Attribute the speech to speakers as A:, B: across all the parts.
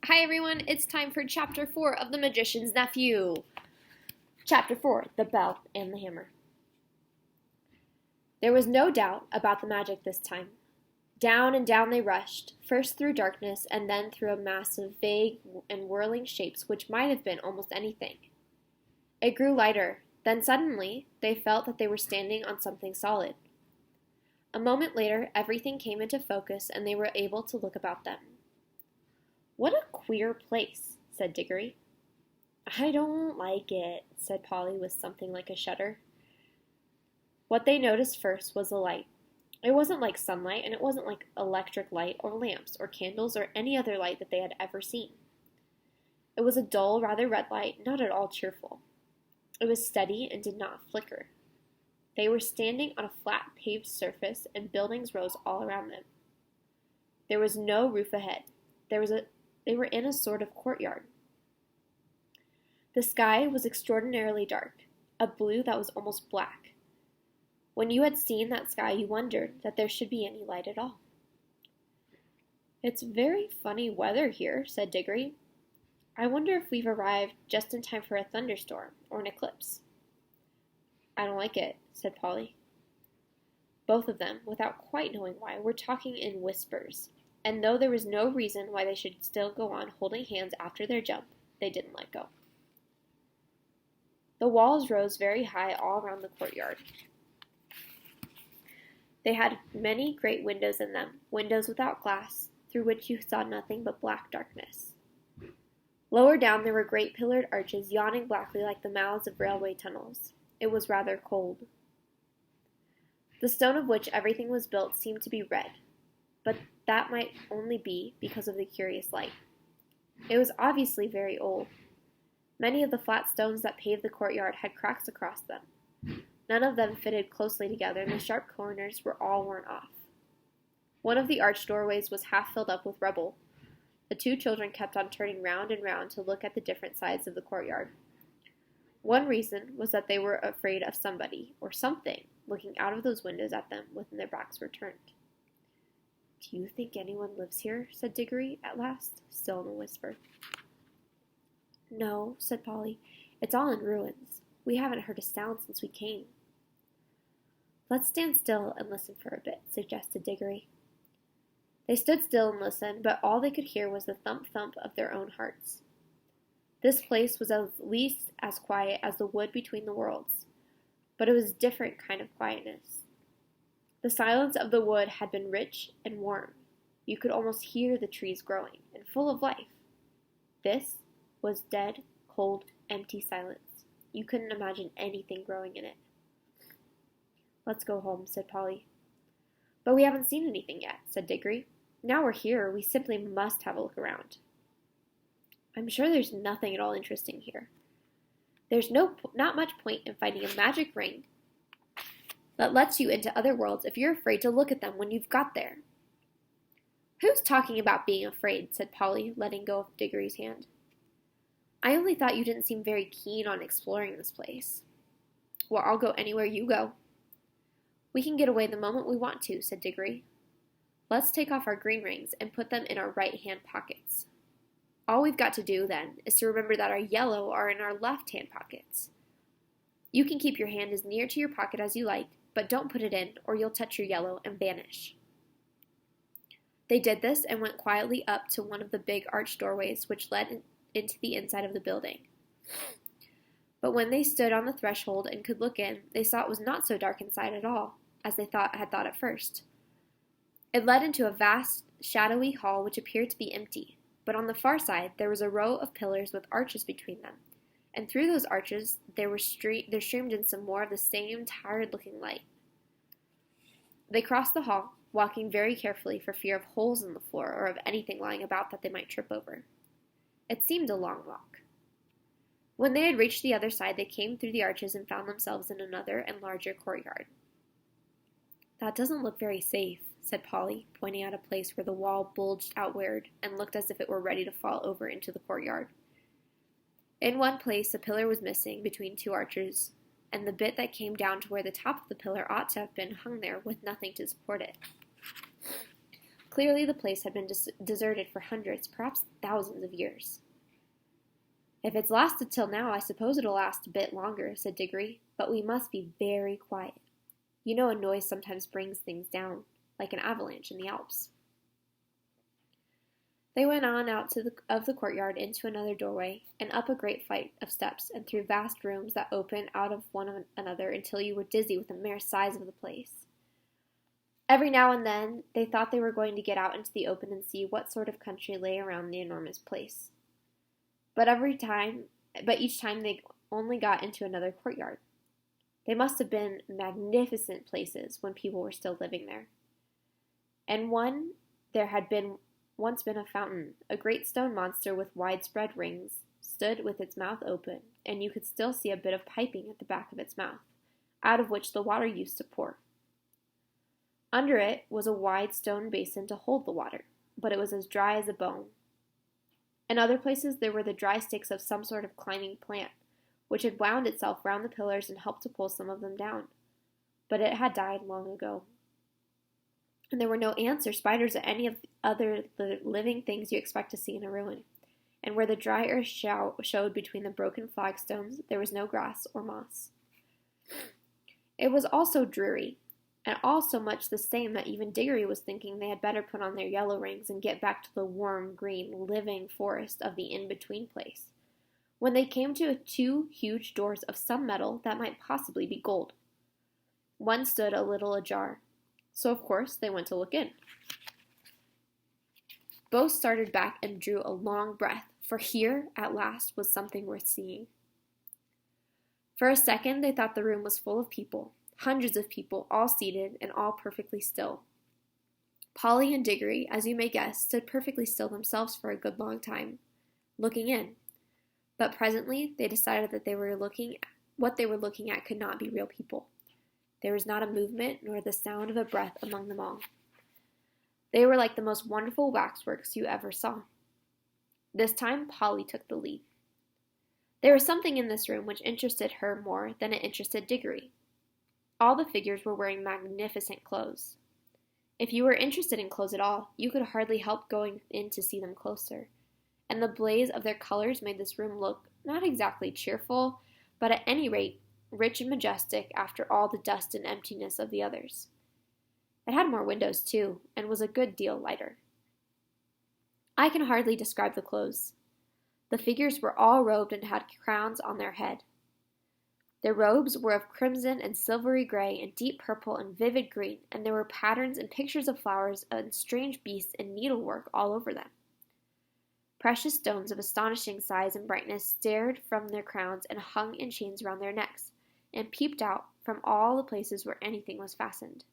A: Hi everyone, it's time for Chapter 4 of The Magician's Nephew. Chapter 4, The Bell and the Hammer. There was no doubt about the magic this time. Down and down they rushed, first through darkness and then through a mass of vague and whirling shapes which might have been almost anything. It grew lighter, then suddenly they felt that they were standing on something solid. A moment later, everything came into focus and they were able to look about them. "What a queer place," said Diggory. "I don't like it," said Polly with something like a shudder. What they noticed first was the light. It wasn't like sunlight, and it wasn't like electric light or lamps or candles or any other light that they had ever seen. It was a dull, rather red light, not at all cheerful. It was steady and did not flicker. They were standing on a flat paved surface, and buildings rose all around them. There was no roof ahead. They were in a sort of courtyard. The sky was extraordinarily dark, a blue that was almost black. When you had seen that sky, you wondered that there should be any light at all. "It's very funny weather here," said Diggory. "I wonder if we've arrived just in time for a thunderstorm or an eclipse." "I don't like it," said Polly. Both of them, without quite knowing why, were talking in whispers, and though there was no reason why they should still go on holding hands after their jump, they didn't let go. The walls rose very high all around the courtyard. They had many great windows in them, windows without glass, through which you saw nothing but black darkness. Lower down there were great pillared arches yawning blackly like the mouths of railway tunnels. It was rather cold. The stone of which everything was built seemed to be red, but that might only be because of the curious light. It was obviously very old. Many of the flat stones that paved the courtyard had cracks across them. None of them fitted closely together, and the sharp corners were all worn off. One of the arched doorways was half filled up with rubble. The two children kept on turning round and round to look at the different sides of the courtyard. One reason was that they were afraid of somebody, or something, looking out of those windows at them when their backs were turned. "Do you think anyone lives here?" said Diggory at last, still in a whisper. "No," said Polly. "It's all in ruins. We haven't heard a sound since we came." "Let's stand still and listen for a bit," suggested Diggory. They stood still and listened, but all they could hear was the thump-thump of their own hearts. This place was at least as quiet as the wood between the worlds, but it was a different kind of quietness. The silence of the wood had been rich and warm. You could almost hear the trees growing, and full of life. This was dead, cold, empty silence. You couldn't imagine anything growing in it. "Let's go home," said Polly. "But we haven't seen anything yet," said Diggory. "Now we're here, we simply must have a look around." "I'm sure there's nothing at all interesting here. There's not much point in finding a magic ring that lets you into other worlds if you're afraid to look at them when you've got there." "Who's talking about being afraid?" said Polly, letting go of Diggory's hand. "I only thought you didn't seem very keen on exploring this place." "Well, I'll go anywhere you go." "We can get away the moment we want to," said Diggory. "Let's take off our green rings and put them in our right-hand pockets. All we've got to do, then, is to remember that our yellow are in our left-hand pockets. You can keep your hand as near to your pocket as you like, but don't put it in, or you'll touch your yellow and vanish." They did this and went quietly up to one of the big arched doorways which led into the inside of the building. But when they stood on the threshold and could look in, they saw it was not so dark inside at all, as they had thought at first. It led into a vast, shadowy hall which appeared to be empty, but on the far side there was a row of pillars with arches between them, and through those arches there streamed in some more of the same tired-looking light. They crossed the hall, walking very carefully for fear of holes in the floor or of anything lying about that they might trip over. It seemed a long walk. When they had reached the other side, they came through the arches and found themselves in another and larger courtyard. "That doesn't look very safe," said Polly, pointing out a place where the wall bulged outward and looked as if it were ready to fall over into the courtyard. In one place a pillar was missing between two arches, and the bit that came down to where the top of the pillar ought to have been hung there with nothing to support it. Clearly the place had been deserted for hundreds, perhaps thousands of years. "If it's lasted till now, I suppose it'll last a bit longer," said Diggory, "but we must be very quiet. You know a noise sometimes brings things down, like an avalanche in the Alps." They went on out of the courtyard into another doorway, and up a great flight of steps, and through vast rooms that opened out of one another until you were dizzy with the mere size of the place. Every now and then they thought they were going to get out into the open and see what sort of country lay around the enormous place. But each time they only got into another courtyard. They must have been magnificent places when people were still living there. And there had once been a fountain. A great stone monster with widespread rings stood with its mouth open, and you could still see a bit of piping at the back of its mouth, out of which the water used to pour. Under it was a wide stone basin to hold the water, but it was as dry as a bone. In other places there were the dry sticks of some sort of climbing plant, which had wound itself round the pillars and helped to pull some of them down, but it had died long ago. And there were no ants or spiders or any of the other living things you expect to see in a ruin, and where the dry earth showed between the broken flagstones there was no grass or moss. It was all so dreary, and all so much the same that even Diggory was thinking they had better put on their yellow rings and get back to the warm, green, living forest of the in-between place, when they came to two huge doors of some metal that might possibly be gold. One stood a little ajar, so of course they went to look in. Both started back and drew a long breath, for here, at last, was something worth seeing. For a second they thought the room was full of people, hundreds of people, all seated and all perfectly still. Polly and Diggory, as you may guess, stood perfectly still themselves for a good long time, looking in. But presently they decided that what they were looking at could not be real people. There was not a movement nor the sound of a breath among them all. They were like the most wonderful waxworks you ever saw. This time Polly took the lead. There was something in this room which interested her more than it interested Diggory. All the figures were wearing magnificent clothes. If you were interested in clothes at all, you could hardly help going in to see them closer, and the blaze of their colors made this room look not exactly cheerful, but at any rate rich and majestic after all the dust and emptiness of the others. It had more windows, too, and was a good deal lighter. I can hardly describe the clothes. The figures were all robed and had crowns on their head. Their robes were of crimson and silvery gray and deep purple and vivid green, and there were patterns and pictures of flowers and strange beasts and needlework all over them. Precious stones of astonishing size and brightness stared from their crowns and hung in chains round their necks, and peeped out from all the places where anything was fastened.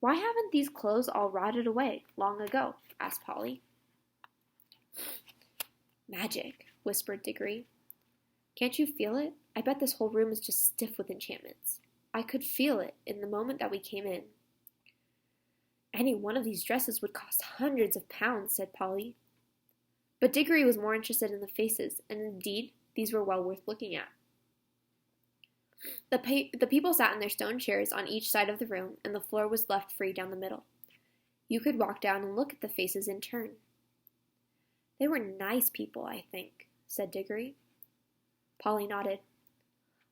A: "Why haven't these clothes all rotted away long ago?" asked Polly. "Magic," whispered Diggory. "Can't you feel it? I bet this whole room is just stiff with enchantments. I could feel it in the moment that we came in." "Any one of these dresses would cost hundreds of pounds," said Polly. But Diggory was more interested in the faces, and indeed these were well worth looking at. The people sat in their stone chairs on each side of the room, and the floor was left free down the middle. You could walk down and look at the faces in turn. "They were nice people, I think," said Diggory. Polly nodded.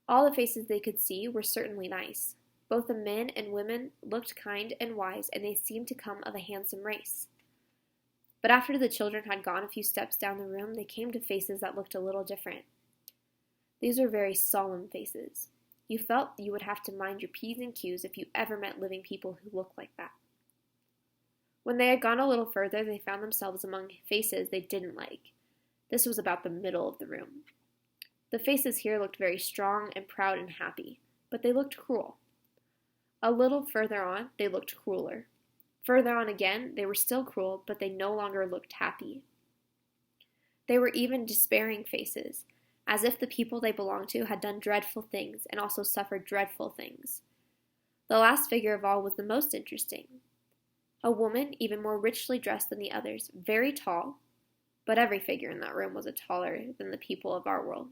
A: All the faces they could see were certainly nice. Both the men and women looked kind and wise, and they seemed to come of a handsome race. But after the children had gone a few steps down the room, they came to faces that looked a little different. These were very solemn faces. You felt you would have to mind your P's and Q's if you ever met living people who looked like that. When they had gone a little further, they found themselves among faces they didn't like. This was about the middle of the room. The faces here looked very strong and proud and happy, but they looked cruel. A little further on, they looked crueler. Further on again, they were still cruel, but they no longer looked happy. They were even despairing faces, as if the people they belonged to had done dreadful things and also suffered dreadful things. The last figure of all was the most interesting. A woman, even more richly dressed than the others, very tall, but every figure in that room was taller than the people of our world,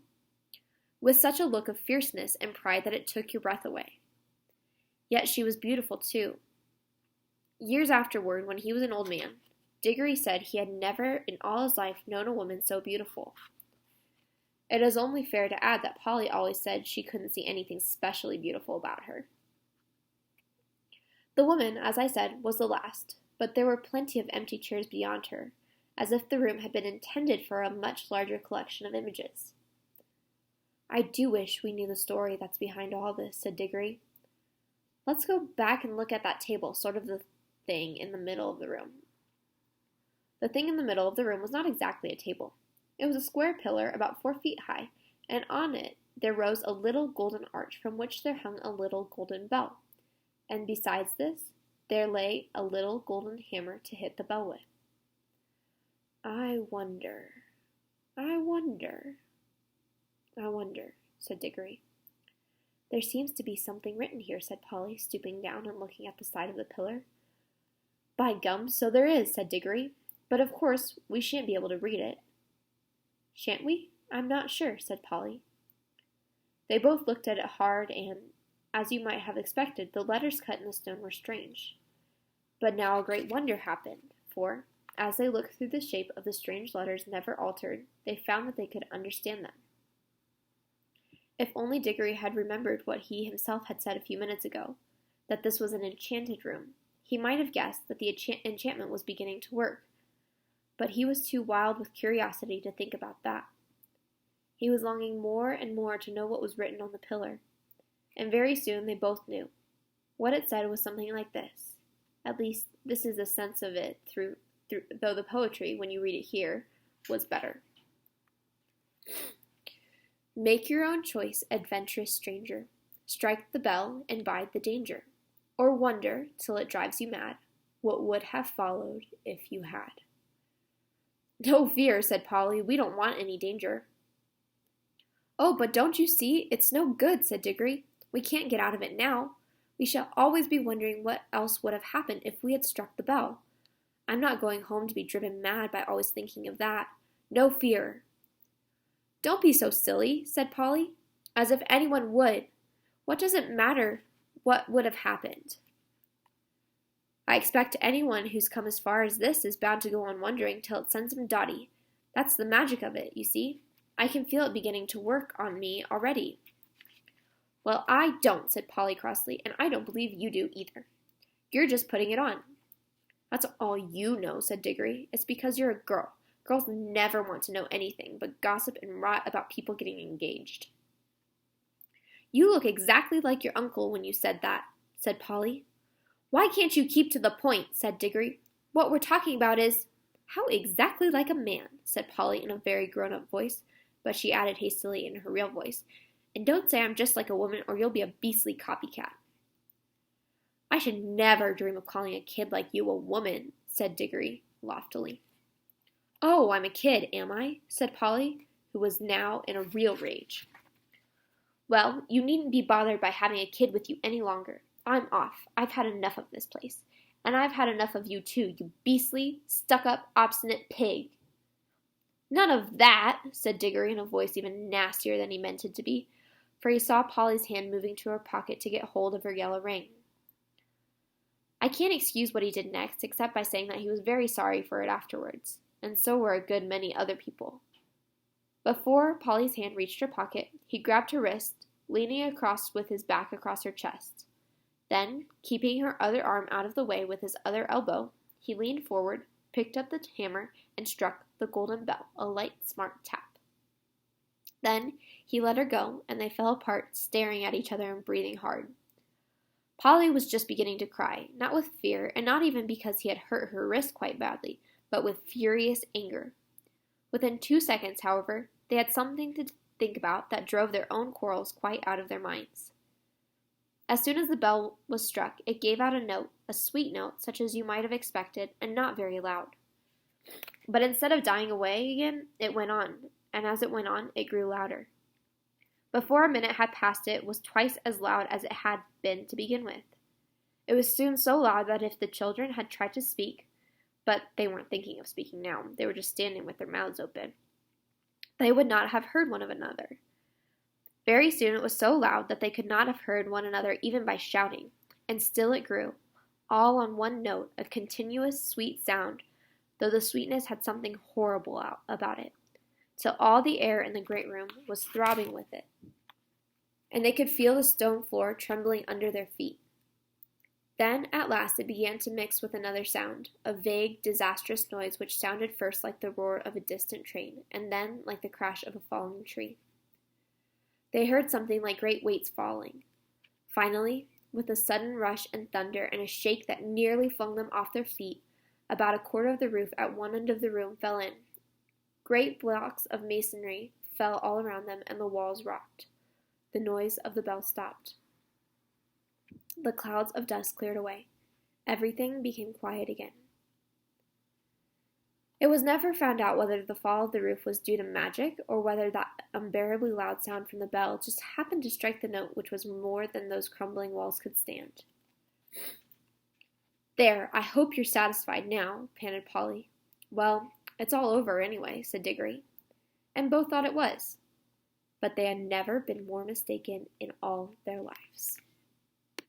A: with such a look of fierceness and pride that it took your breath away. Yet she was beautiful too. Years afterward, when he was an old man, Diggory said he had never in all his life known a woman so beautiful. It is only fair to add that Polly always said she couldn't see anything specially beautiful about her. The woman, as I said, was the last, but there were plenty of empty chairs beyond her, as if the room had been intended for a much larger collection of images. I do wish we knew the story that's behind all this, said Diggory. Let's go back and look at that table, sort of the thing in the middle of the room. The thing in the middle of the room was not exactly a table. It was a square pillar about 4 feet high, and on it there rose a little golden arch from which there hung a little golden bell, and besides this there lay a little golden hammer to hit the bell with. I wonder, said Diggory. There seems to be something written here, said Polly, stooping down and looking at the side of the pillar. By gum, so there is, said Diggory, but of course we shan't be able to read it. Shan't we? I'm not sure, said Polly. They both looked at it hard and, as you might have expected, the letters cut in the stone were strange. But now a great wonder happened, for, as they looked through the shape of the strange letters never altered, they found that they could understand them. If only Diggory had remembered what he himself had said a few minutes ago, that this was an enchanted room, he might have guessed that the enchantment was beginning to work. But he was too wild with curiosity to think about that. He was longing more and more to know what was written on the pillar, and very soon they both knew. What it said was something like this. At least, this is the sense of it, though the poetry, when you read it here, was better. Make your own choice, adventurous stranger. Strike the bell and bide the danger, or wonder, till it drives you mad, what would have followed if you had. No fear, said Polly, we don't want any danger. Oh, but don't you see? It's no good, said Diggory. We can't get out of it now. We shall always be wondering what else would have happened if we had struck the bell. I'm not going home to be driven mad by always thinking of that. No fear. Don't be so silly, said Polly, as if anyone would. What does it matter what would have happened? I expect anyone who's come as far as this is bound to go on wondering till it sends him dotty. That's the magic of it, you see. I can feel it beginning to work on me already. Well, I don't, said Polly crossly, and I don't believe you do either. You're just putting it on. That's all you know, said Diggory. It's because you're a girl. Girls never want to know anything but gossip and rot about people getting engaged. You look exactly like your uncle when you said that, said Polly. Why can't you keep to the point, said Diggory. What we're talking about is— How exactly like a man, said Polly in a very grown-up voice, but she added hastily in her real voice, and don't say I'm just like a woman or you'll be a beastly copycat. I should never dream of calling a kid like you a woman, said Diggory loftily. Oh, I'm a kid, am I? Said Polly, who was now in a real rage. Well, you needn't be bothered by having a kid with you any longer. I'm off. I've had enough of this place. And I've had enough of you too, you beastly, stuck-up, obstinate pig. None of that, said Diggory in a voice even nastier than he meant it to be, for he saw Polly's hand moving to her pocket to get hold of her yellow ring. I can't excuse what he did next, except by saying that he was very sorry for it afterwards, and so were a good many other people. Before Polly's hand reached her pocket, he grabbed her wrist, leaning across with his back across her chest. Then, keeping her other arm out of the way with his other elbow, he leaned forward, picked up the hammer, and struck the golden bell, a light, smart tap. Then he let her go, and they fell apart, staring at each other and breathing hard. Polly was just beginning to cry, not with fear, and not even because he had hurt her wrist quite badly, but with furious anger. Within 2 seconds, however, they had something to think about that drove their own quarrels quite out of their minds. As soon as the bell was struck, it gave out a note, a sweet note, such as you might have expected, and not very loud. But instead of dying away again, it went on, and as it went on, it grew louder. Before a minute had passed, it was twice as loud as it had been to begin with. It was soon so loud that if the children had tried to speak, but they weren't thinking of speaking now, they were just standing with their mouths open, they would not have heard one of another. Very soon it was so loud that they could not have heard one another even by shouting, and still it grew, all on one note, a continuous sweet sound, though the sweetness had something horrible about it, till all the air in the great room was throbbing with it, and they could feel the stone floor trembling under their feet. Then, at last, it began to mix with another sound, a vague, disastrous noise which sounded first like the roar of a distant train, and then like the crash of a falling tree. They heard something like great weights falling. Finally, with a sudden rush and thunder and a shake that nearly flung them off their feet, about a quarter of the roof at one end of the room fell in. Great blocks of masonry fell all around them, and the walls rocked. The noise of the bell stopped. The clouds of dust cleared away. Everything became quiet again. It was never found out whether the fall of the roof was due to magic, or whether that unbearably loud sound from the bell just happened to strike the note which was more than those crumbling walls could stand. "There, I hope you're satisfied now," panted Polly. "Well, it's all over anyway," said Diggory. And both thought it was. But they had never been more mistaken in all their lives.